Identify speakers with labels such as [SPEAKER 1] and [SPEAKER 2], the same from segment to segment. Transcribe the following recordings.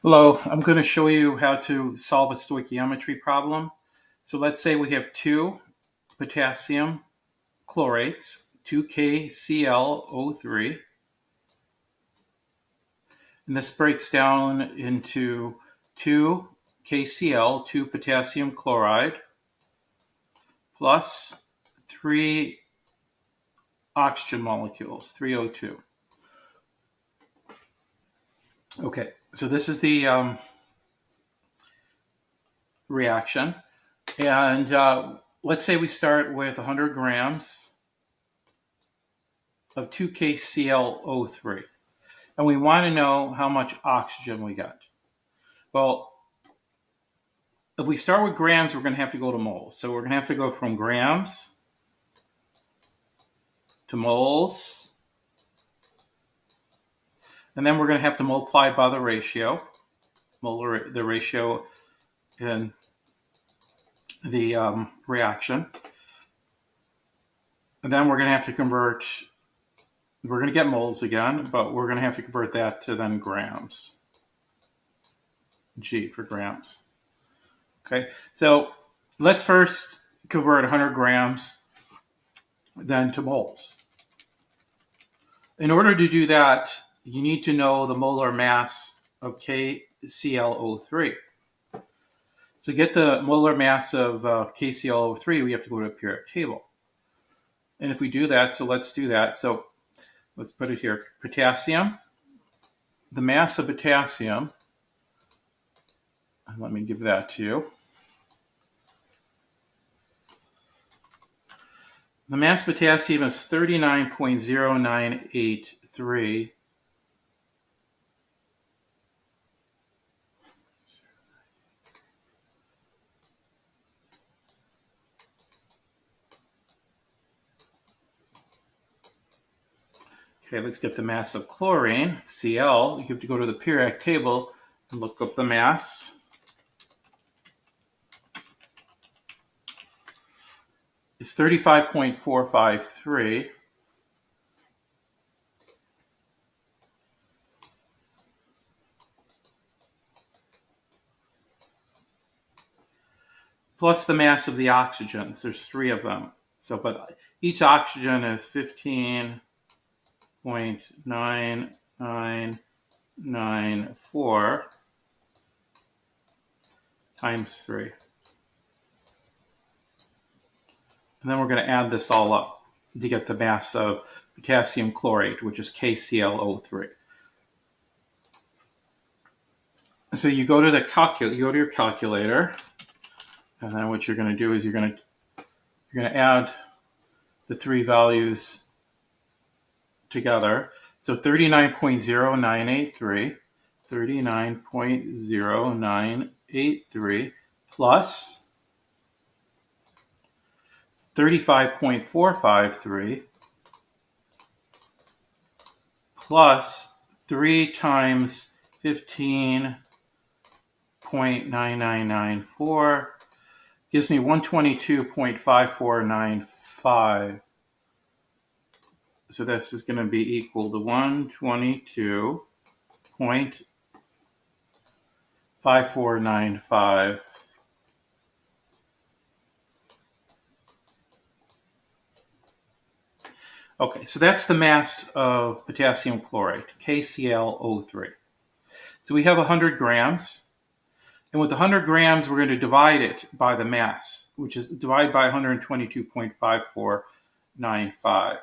[SPEAKER 1] Hello, I'm going to show you how to solve a stoichiometry problem. So let's say we have two potassium chlorates, 2KClO3, and this breaks down into 2KCl, 2 potassium chloride, plus 3 oxygen molecules, 3O2. Okay, so this is the reaction. And let's say we start with 100 grams of 2KClO3. And we want to know how much oxygen we got. Well, if we start with grams, we're going to have to go to moles. So we're going to have to go from grams to moles. And then we're going to have to multiply by the ratio, the ratio in the reaction. And then we're going to have to convert, we're going to get moles again, but we're going to have to convert that to then grams. G for grams. Okay, so let's first convert 100 grams then to moles. In order to do that, you need to know the molar mass of KClO3. So to get the molar mass of KClO3, we have to go to a periodic table. And if we do that, so let's do that. So let's put it here. Potassium, the mass of potassium, let me give that to you. The mass of potassium is 39.0983. Okay, let's get the mass of chlorine, Cl. You have to go to the periodic table and look up the mass. It's 35.453. Plus the mass of the oxygens. There's 3 of them. So, but each oxygen is 15.9994 times 3. And then we're going to add this all up to get the mass of potassium chlorate, which is KClO3. So you go to the you go to your calculator, and then what you're going to do is you're going to add the 3 values together. So 39.0983, 39.0983 plus 35.453 plus 3 times 15.9994 gives me 122.5495. So this is going to be equal to 122.5495. Okay, so that's the mass of potassium chlorate, KClO3. So we have 100 grams. And with 100 grams, we're going to divide it by the mass, which is divide by 122.5495.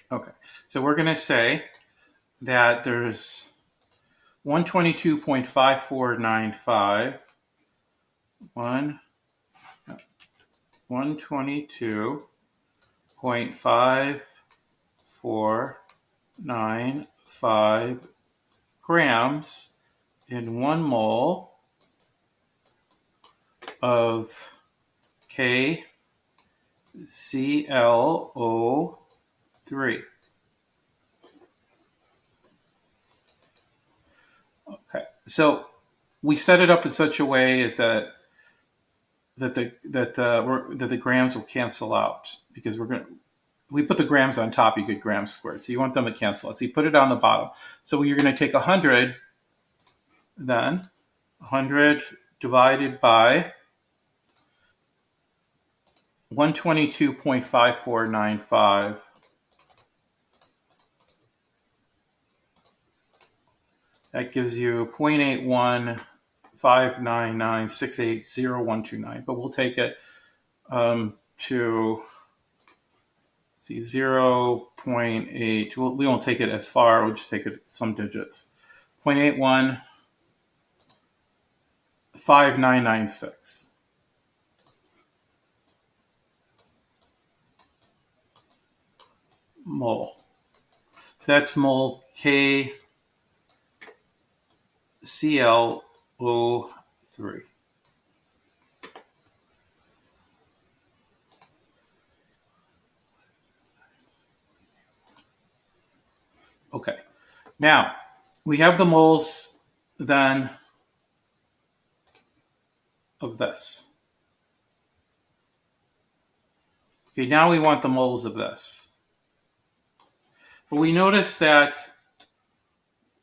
[SPEAKER 1] Okay, so we're going to say that there's 122.5495, 122.5495 grams in 1 mole of KClO3. Okay, so we set it up in such a way as that the grams will cancel out, because we're going if we put the grams on top, you get grams squared. So you want them to cancel out. So you put it on the bottom. So you're going to take 100, then 100 divided by 122.5495. That gives you 0.81599680.129. But we'll take it to 0.8. We won't take it as far. We'll just take it some digits. 0.815996. Mole. So that's mole KClO3. Okay. Now, we have the moles then of this. Okay, now we want the moles of this. But we notice that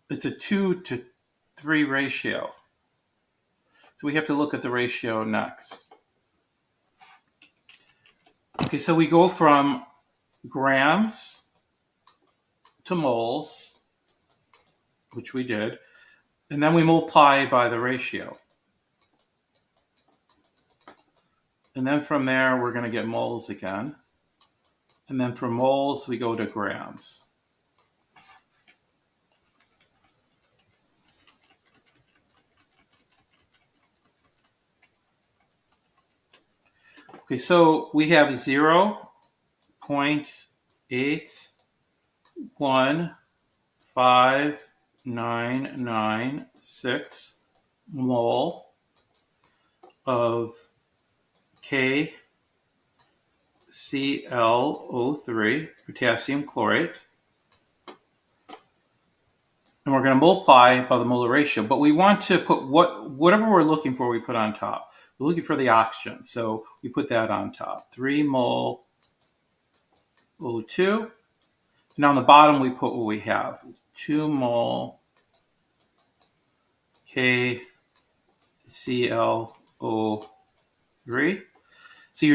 [SPEAKER 1] it's a 2 to 3 ratio. So we have to look at the ratio next. Okay, so we go from grams to moles, which we did, and then we multiply by the ratio. And then from there, we're going to get moles again. And then from moles, we go to grams. Okay, so we have 0.815996 mole of KClO3, potassium chlorate. And we're going to multiply by the molar ratio. But we want to put whatever we're looking for, we put on top. We're looking for the oxygen, so we put that on top. 3 mole O2. And on the bottom, we put what we have. 2 mole KClO3. So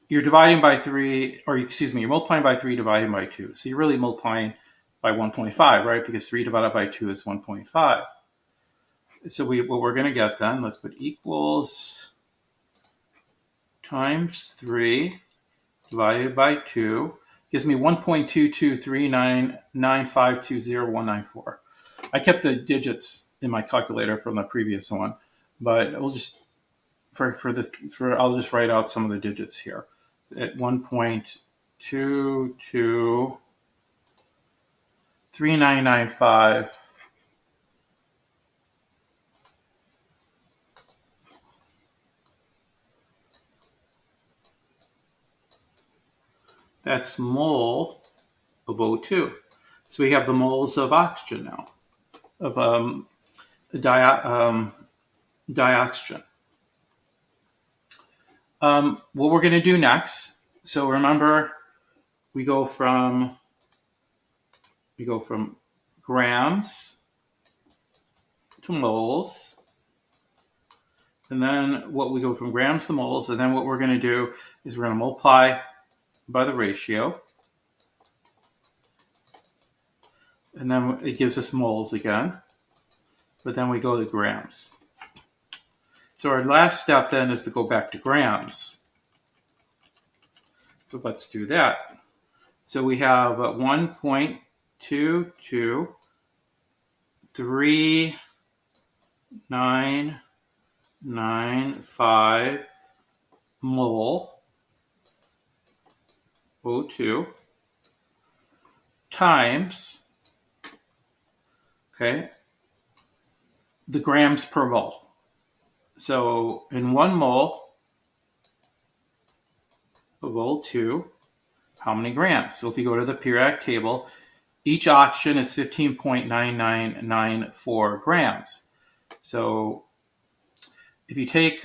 [SPEAKER 1] you're dividing by 3, or excuse me, you're multiplying by 3, dividing by 2. So you're really multiplying by 1.5, right? Because 3 divided by 2 is 1.5. So what we're going to get then, let's put equals times 3 divided by 2 gives me 1.22399520194. I kept the digits in my calculator from the previous one, but we'll just I'll just write out some of the digits here. At 1.223995. That's mole of O2. So we have the moles of oxygen now, of dioxygen. What we're going to do next, so remember, we go from grams to moles, and then we go from grams to moles, and then what we're going to do is we're going to multiply by the ratio, and then it gives us moles again, but then we go to grams. So our last step then is to go back to grams. So let's do that. So we have 1.2239995 mole O2 times, okay, the grams per mole. So in 1 mole of O2, how many grams? So if you go to the periodic table, each oxygen is 15.9994 grams. So if you take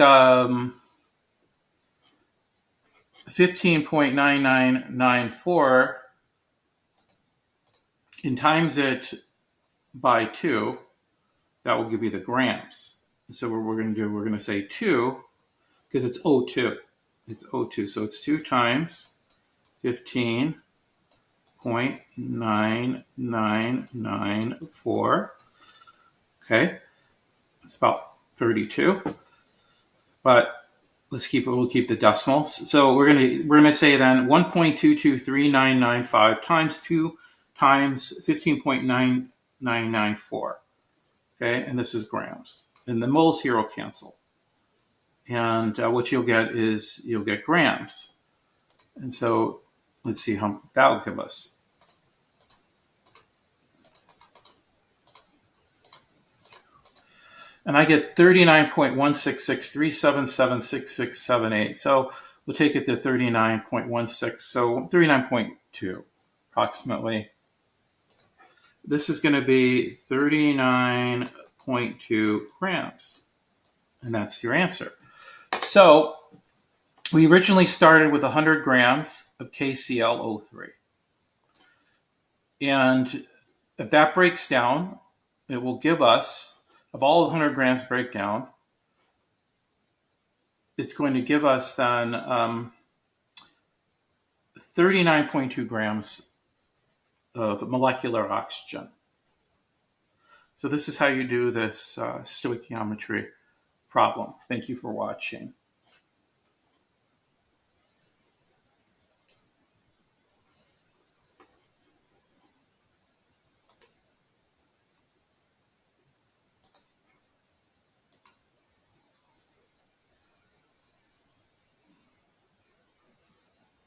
[SPEAKER 1] 15.9994 and times it by 2, that will give you the grams. So what we're going to do, we're going to say 2, because it's O2. It's O2, so it's 2 times 15.9994. Okay, it's about 32. But we'll keep the decimals. So we're gonna say then 1.223995 times 2 times 15.9994. Okay, and this is grams. And the moles here will cancel. And what you'll get is you'll get grams. And so let's see how that will give us. And I get 39.16637776678. So we'll take it to 39.16, so 39.2 approximately. This is going to be 39.2 grams. And that's your answer. So we originally started with 100 grams of KClO3. And if that breaks down, it will give us, of all 100 grams breakdown, it's going to give us then 39.2 grams of molecular oxygen. So this is how you do this stoichiometry problem. Thank you for watching.